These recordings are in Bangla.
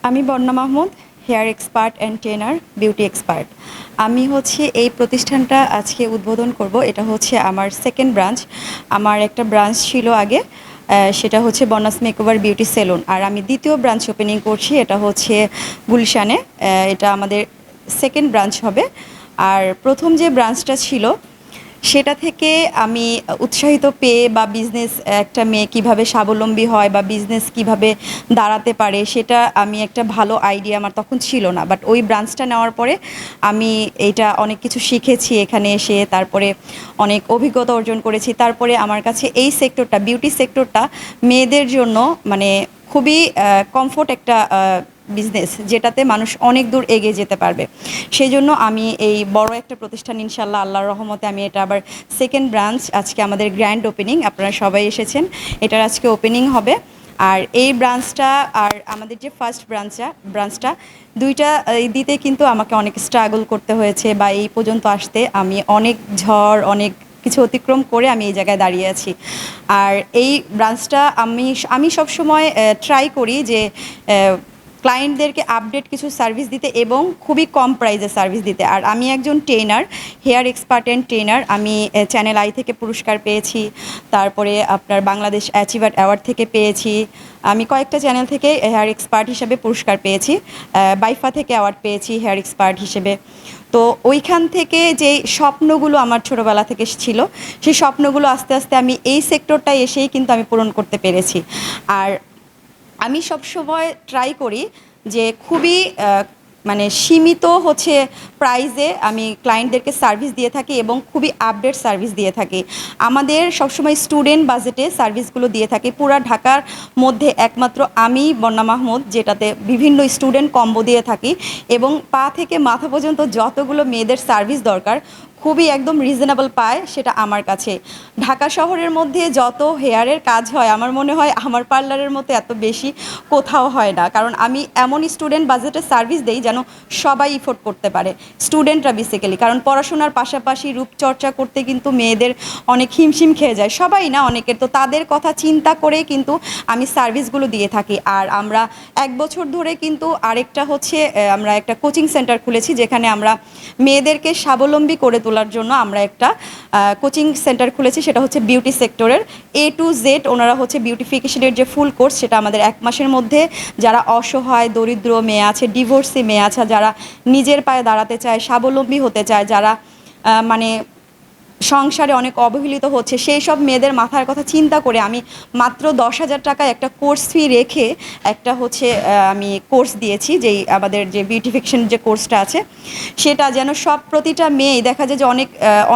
আমি Barna Mahmud, hair expert and trainer, beauty expert. আমি এই প্রতিষ্ঠানটা আজকে উদ্বোধন করব। এটা আমার সেকেন্ড ব্রাঞ্চ। আমার একটা ব্রাঞ্চ ছিল আগে, সেটা বনাস মেকওভার বিউটি সেলুন। আর আমি দ্বিতীয় ব্রাঞ্চ ওপেনিং করছি, এটা গুলশানে। এটা আমাদের সেকেন্ড ব্রাঞ্চ হবে। আর প্রথম যে ব্রাঞ্চটা ছিল সেটা থেকে আমি উৎসাহিত পেয়ে বা বিজনেস একটা মেয়ে কীভাবে স্বাবলম্বী হয় বা বিজনেস কীভাবে দাঁড়াতে পারে, সেটা আমি একটা ভালো আইডিয়া আমার তখন ছিল না। বাট ওই ব্রাঞ্চটা নেওয়ার পরে আমি এইটা অনেক কিছু শিখেছি এখানে এসে, তারপরে অনেক অভিজ্ঞতা অর্জন করেছি। তারপরে আমার কাছে এই সেক্টরটা, বিউটি সেক্টরটা মেয়েদের জন্য মানে খুবই কমফোর্ট একটা বিজনেস, যেটাতে মানুষ অনেক দূর এগিয়ে যেতে পারবে। সেই জন্য আমি এই বড় একটা প্রতিষ্ঠান, ইনশাল্লাহ আল্লাহর রহমতে আমি এটা আবার সেকেন্ড ব্রাঞ্চ, আজকে আমাদের গ্র্যান্ড ওপেনিং, আপনারা সবাই এসেছেন, এটার আজকে ওপেনিং হবে। আর এই ব্রাঞ্চটা আর আমাদের যে ফার্স্ট ব্রাঞ্চটা দুইটা দিতে কিন্তু আমাকে অনেক স্ট্রাগল করতে হয়েছে, বা এই পর্যন্ত আসতে আমি অনেক ঝড়, অনেক কিছু অতিক্রম করে আমি এই জায়গায় দাঁড়িয়ে আছি। আর এই ব্রাঞ্চটা আমি সবসময় ট্রাই করি যে ক্লায়েন্টদেরকে আপডেট কিছু সার্ভিস দিতে এবং খুবই কম প্রাইসে সার্ভিস দিতে। আর আমি একজন trainer, hair expert and trainer. আমি চ্যানেল আই থেকে পুরস্কার পেয়েছি, তারপরে আপনার বাংলাদেশ অ্যাচিভার অ্যাওয়ার্ড থেকে পেয়েছি। আমি কয়েকটা চ্যানেল থেকে হেয়ার এক্সপার্ট হিসেবে পুরস্কার পেয়েছি, বাইফা থেকে অ্যাওয়ার্ড পেয়েছি হেয়ার এক্সপার্ট হিসেবে। তো ওইখান থেকে যে স্বপ্নগুলো আমার ছোটোবেলা থেকে ছিল, সেই স্বপ্নগুলো আস্তে আস্তে আমি এই সেক্টরটায় এসেই কিন্তু আমি পূরণ করতে পেরেছি। আর আমি সবসময় ট্রাই করি যে খুবই মানে সীমিত প্রাইজে আমি ক্লায়েন্টদেরকে সার্ভিস দিয়ে থাকি এবং খুবই আপডেট সার্ভিস দিয়ে থাকি। আমাদের সবসময় স্টুডেন্ট বাজেটে সার্ভিসগুলো দিয়ে থাকি। পুরা ঢাকার মধ্যে একমাত্র আমি বর্ণা মাহমুদ, যেটাতে বিভিন্ন স্টুডেন্ট কম্বো দিয়ে থাকি এবং পা থেকে মাথা পর্যন্ত যতগুলো মেয়েদের সার্ভিস দরকার খুবই একদম রিজনেবল পায়, সেটা আমার কাছে। ঢাকা শহরের মধ্যে যত হেয়ারের কাজ হয়, আমার মনে হয় আমার পার্লারের মতো এত বেশি কোথাও হয় না। কারণ আমি এমন স্টুডেন্ট বাজেটে সার্ভিস দেই যেন সবাই ইফোর্ড করতে পারে, স্টুডেন্টরা বেসিক্যালি। কারণ পড়াশোনার পাশাপাশি রূপচর্চা করতে কিন্তু মেয়েদের অনেক হিমশিম খেয়ে যায়, সবাই না, অনেকের। তো তাদের কথা চিন্তা করেই কিন্তু আমি সার্ভিসগুলো দিয়ে থাকি। আর আমরা 1 বছর ধরে কিন্তু আরেকটা আমরা একটা কোচিং সেন্টার খুলেছি, যেখানে আমরা মেয়েদেরকে স্বাবলম্বী করে তোলার জন্য আমরা একটা কোচিং সেন্টার খুলেছি। সেটা বিউটি সেক্টরের A to Z। ওনারা বিউটিফিকেশনের যে ফুল কোর্স, সেটা আমাদের 1 মাসের মধ্যে যারা অসহায় দরিদ্র মেয়ে আছে, ডিভোর্সি মেয়ে আছে, যারা নিজের পায়ে দাঁড়াতে চায়, স্বাবলম্বী হতে চায়, যারা মানে সংসারে অনেক অবহেলিত হচ্ছে, সেই সব মেয়েদের মাথার কথা চিন্তা করে আমি মাত্র 10,000 টাকায় একটা কোর্স ফি রেখে একটা আমি কোর্স দিয়েছি, যেই আমাদের যে বিউটিফিকেশন যে কোর্সটা আছে, সেটা যেন প্রতিটা মেয়েই দেখা যায় যে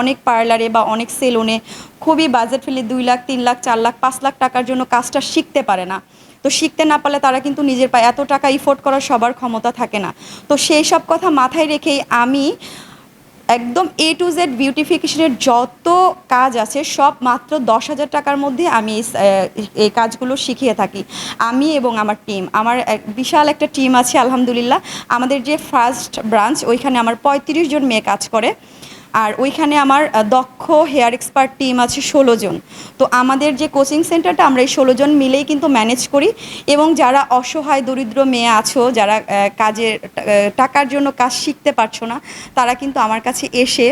অনেক পার্লারে বা অনেক সেলুনে খুবই বাজেট ফেলে 2 লাখ, 3 লাখ, 4 লাখ, 5 লাখ টাকার জন্য কাজটা শিখতে পারে না। তো শিখতে না পারলে তারা কিন্তু নিজের পায়ে এত টাকা ইফোর্ড করার সবার ক্ষমতা থাকে না। তো সেই সব কথা মাথায় রেখেই আমি একদম A to Z বিউটিফিকেশনের যত কাজ আছে সব মাত্র 10,000 টাকার মধ্যে আমি এই কাজগুলো শিখিয়ে থাকি, আমি এবং আমার টিম। আমার বিশাল একটা টিম আছে আলহামদুলিল্লাহ। আমাদের যে ফার্স্ট ব্রাঞ্চ, ওইখানে আমার 35 জন মেয়ে কাজ করে। আর ওইখানে আমার দক্ষ হেয়ার এক্সপার্ট টিম আছে 16 জন। তো আমাদের যে কোচিং সেন্টারটা, আমরা এই 16 জন মিলেই কিন্তু ম্যানেজ করি। এবং যারা অসহায় দরিদ্র মেয়ে আছো, যারা টাকার জন্য কাজ শিখতে পারছো না, তারা কিন্তু আমার কাছে এসে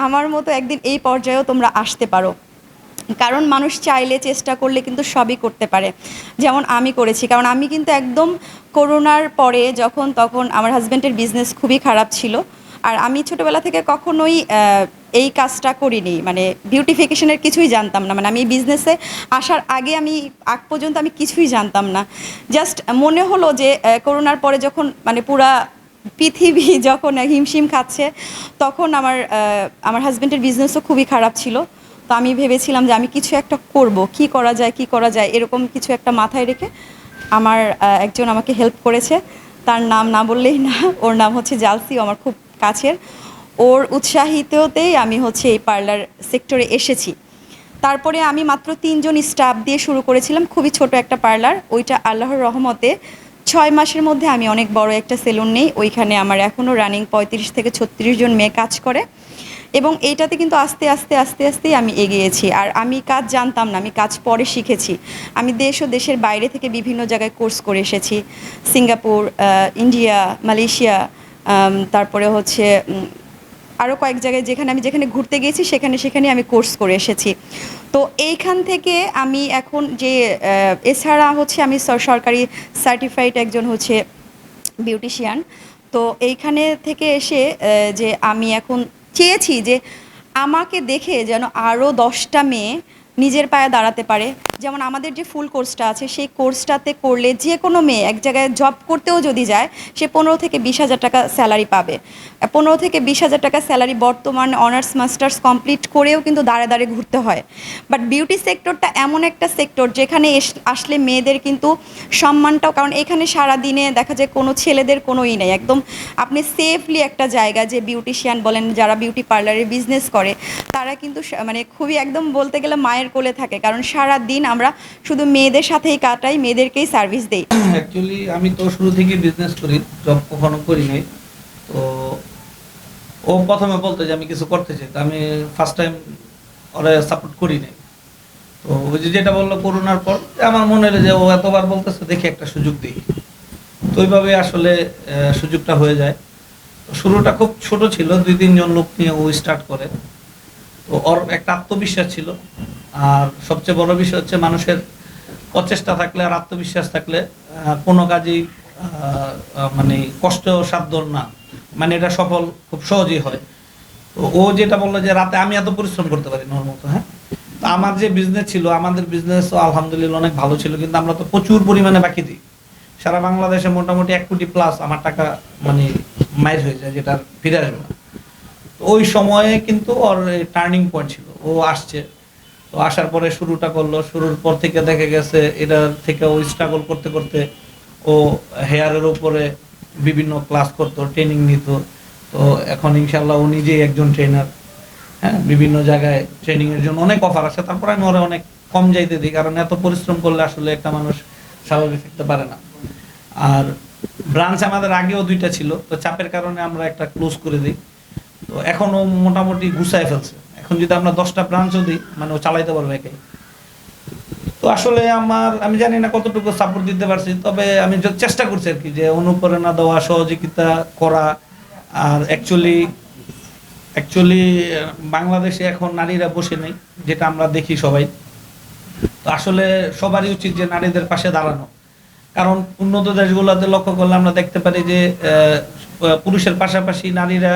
আমার মতো একদিন এই পর্যায়েও তোমরা আসতে পারো। কারণ মানুষ চাইলে, চেষ্টা করলে কিন্তু সবই করতে পারে, যেমন আমি করেছি। কারণ আমি কিন্তু একদম করোনার পরে তখন আমার হাজব্যান্ডের বিজনেস খুবই খারাপ ছিল। আর আমি ছোটোবেলা থেকে কখনোই এই কাজটা করিনি, মানে বিউটিফিকেশনের কিছুই জানতাম না। মানে আমি এই বিজনেসে আসার আগে আগ পর্যন্ত আমি কিছুই জানতাম না। জাস্ট মনে হলো যে করোনার পরে যখন মানে পুরা পৃথিবী যখন হিমশিম খাচ্ছে, তখন আমার হাজব্যান্ডের বিজনেসও খুবই খারাপ ছিল। তো আমি ভেবেছিলাম যে আমি কিছু একটা করব, কি করা যায় এরকম কিছু একটা মাথায় রেখে আমার একজন আমাকে হেল্প করেছে। তার নাম না বললেই না, ওর নাম জালসি, আমার খুব কাছের। ওর উৎসাহিততেই আমি এই পার্লার সেক্টরে এসেছি। তারপরে আমি মাত্র 3 জন স্টাফ দিয়ে শুরু করেছিলাম, খুবই ছোট একটা পার্লার। ওইটা আল্লাহর রহমতে 6 মাসের মধ্যে আমি অনেক বড় একটা সেলুন নেই। ওইখানে আমার এখনও রানিং 35 থেকে 36 জন মেয়ে কাজ করে। এবং এইটাতে কিন্তু আস্তে আস্তে আস্তে আস্তেই আমি এগিয়েছি। আর আমি কাজ জানতাম না, আমি কাজ পরে শিখেছি। আমি দেশ ও দেশের বাইরে থেকে বিভিন্ন জায়গায় কোর্স করে এসেছি। সিঙ্গাপুর, ইন্ডিয়া, মালয়েশিয়া, তারপরে হচ্ছে আরও কয়েক জায়গায় যেখানে ঘুরতে গিয়েছি সেখানে আমি কোর্স করে এসেছি। তো এইখান থেকে আমি এখন যে এছাড়া হচ্ছে আমি সরকারি সার্টিফাইড একজন হচ্ছে বিউটিশিয়ান। তো এইখানে থেকে এসে যে আমি এখন চেয়েছি যে আমাকে দেখে যেন আরও 10টা মেয়ে নিজের পায়ে দাঁড়াতে পারে। যেমন আমাদের যে ফুল কোর্সটা আছে সেই কোর্সটাতে করলে যে কোনো মেয়ে এক জায়গায় জব করতেও যদি যায় সে 15 থেকে 20 হাজার টাকা স্যালারি পাবে। 15 থেকে 20 হাজার টাকা স্যালারি বর্তমান অনার্স মাস্টার্স কমপ্লিট করেও কিন্তু দাঁড়ে দাঁড়ে ঘুরতে হয়। বাট বিউটি সেক্টরটা এমন একটা সেক্টর যেখানে আসলে মেয়েদের কিন্তু সম্মানটাও, কারণ এখানে সারা দিনে দেখা যায় কোনো ছেলেদের কোনোই নেই, একদম আপনি সেফলি একটা জায়গা, যে বিউটিশিয়ান বলেন যারা বিউটি পার্লারের বিজনেস করে তারা কিন্তু মানে খুবই একদম বলতে গেলে মায়ের কোলে থাকে, কারণ সারা দিন আমরা শুধু মেয়েদের সাথেই কাটাই, মেয়েদেরকেই সার্ভিস দেই। অ্যাকচুয়ালি আমি তো শুরু থেকে বিজনেস করি, জব কখনো করি নাই। তো ও প্রথমে বলতো যে আমি কিছু করতে চাই, তো আমি ফার্স্ট টাইম ওরা সাপোর্ট করি নাই। তো ওই যে যেটা বললো করোনার পর আমার মনে হলো যে ও এতবার বলতেছে দেখি একটা সুযোগ দিই। তো ওইভাবে আসলে সুযোগটা হয়ে যায়। তো শুরুটা খুব ছোট ছিল, 2-3 জন লোক নিয়ে ও স্টার্ট করে। তো ওর একটা আত্মবিশ্বাস ছিল। আর সবচেয়ে বড় বিষয় হচ্ছে মানুষের প্রচেষ্টা থাকলে আর আত্মবিশ্বাস থাকলে কোনো কাজেই মানে কষ্ট সাধ্য না, মানে এটা সফল খুব সহজেই হয়। তো ও যেটা বললো যে রাতে আমি এত পরিশ্রম করতে পারি না ওর মতো। হ্যাঁ, তো আমার যে বিজনেস ছিল, আমাদের বিজনেস আলহামদুলিল্লাহ অনেক ভালো ছিল, কিন্তু আমরা তো প্রচুর পরিমাণে বাকি দিই। সারা বাংলাদেশে মোটামুটি 1 কোটি প্লাস আমার টাকা মানে মাইর হয়ে যায়, যেটা ফিরে আসবে না। তো ওই সময়ে কিন্তু ওর টার্নিং পয়েন্ট ছিল, ও আসছে। তো আসার পরে শুরুটা করলো, শুরুর পর থেকে দেখা গেছে এটা থেকে ও স্ট্রাগল করতে করতে ও হেয়ারের উপরে বিভিন্ন ক্লাস করতো, ট্রেনিং নিত। তো এখন ইনশাল্লাহ ও নিজেই একজন ট্রেনার। হ্যাঁ, বিভিন্ন জায়গায় ট্রেনিং এর জন্য অনেক অফার আছে। তারপরে আমি ওরা অনেক কম যাইতে দিই, কারণ এত পরিশ্রম করলে আসলে একটা মানুষ স্বাভাবিক থাকতে পারে না। আর ব্রাঞ্চ আমাদের আগেও 2টা ছিল, তো চাপের কারণে আমরা একটা ক্লোজ করে দিই। তো এখনো মোটামুটি গুছায় ফেলছে। এখন যদি আমরা 10টা ব্রাঞ্চও দিই, মানে ও চালাইতে পারবে একাই। তো আসলে আমি জানি না কতটুকু সাপোর্ট দিতে পারছি, তবে আমি চেষ্টা করছি আর কি, যে অনুপ্রেরণা দেওয়া, সহযোগিতা করা। আর অ্যাকচুয়ালি বাংলাদেশে এখন নারীরা বসে নেই, যেটা আমরা দেখি সবাই। তো আসলে সবারই উচিত যে নারীদের পাশে দাঁড়ানো। কারণ উন্নত দেশগুলোতে লক্ষ্য করলে আমরা দেখতে পারি যে পুরুষের পাশাপাশি নারীরা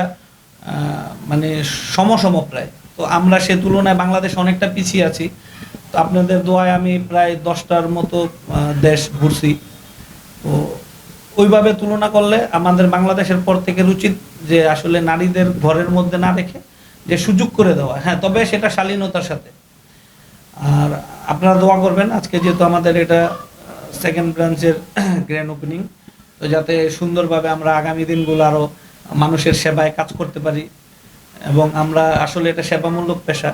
মানে সম প্রায়। তো আমরা সে তুলনায় বাংলাদেশ অনেকটা পিছিয়ে আছি। তো আপনাদের দোয়ায় আমি প্রায় 10টার মতো দেশ ঘুরছি। তো ওইভাবে তুলনা করলে আমাদের বাংলাদেশের পর থেকে উচিত যে আসলে নারীদের ঘরের মধ্যে না রেখে যে সুযোগ করে দেওয়া। হ্যাঁ, তবে সেটা শালীনতার সাথে। আর আপনারা দোয়া করবেন আজকে যেহেতু আমাদের এটা সেকেন্ড ব্রাঞ্চের গ্র্যান্ড ওপেনিং, তো যাতে সুন্দরভাবে আমরা আগামী দিনগুলো আরও মানুষের সেবায় কাজ করতে পারি। এবং আমরা আসলে এটা সেবামূলক পেশা,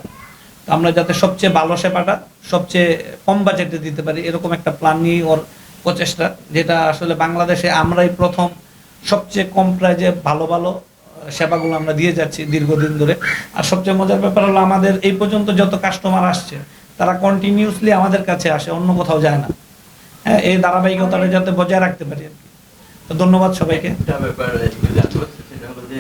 তো আমরা যাতে সবচেয়ে ভালো সেবাটা সবচেয়ে কম বাজেটে দিতে পারি, এরকম একটা প্ল্যান নিয়ে ওর প্রচেষ্টা, যেটা আসলে বাংলাদেশে আমরাই প্রথম সবচেয়ে কম প্রাইজে ভালো ভালো সেবাগুলো আমরা দিয়ে যাচ্ছি দীর্ঘদিন ধরে। আর সবচেয়ে মজার ব্যাপার হলো আমাদের এই পর্যন্ত যত কাস্টমার আসছে তারা কন্টিনিউসলি আমাদের কাছে আসে, অন্য কোথাও যায় না। হ্যাঁ, এই ধারাবাহিকতাটা যাতে বজায় রাখতে পারি আর কি। তো ধন্যবাদ সবাইকে। একটা ব্যাপার জানতে পারছি, সেটা হলো যে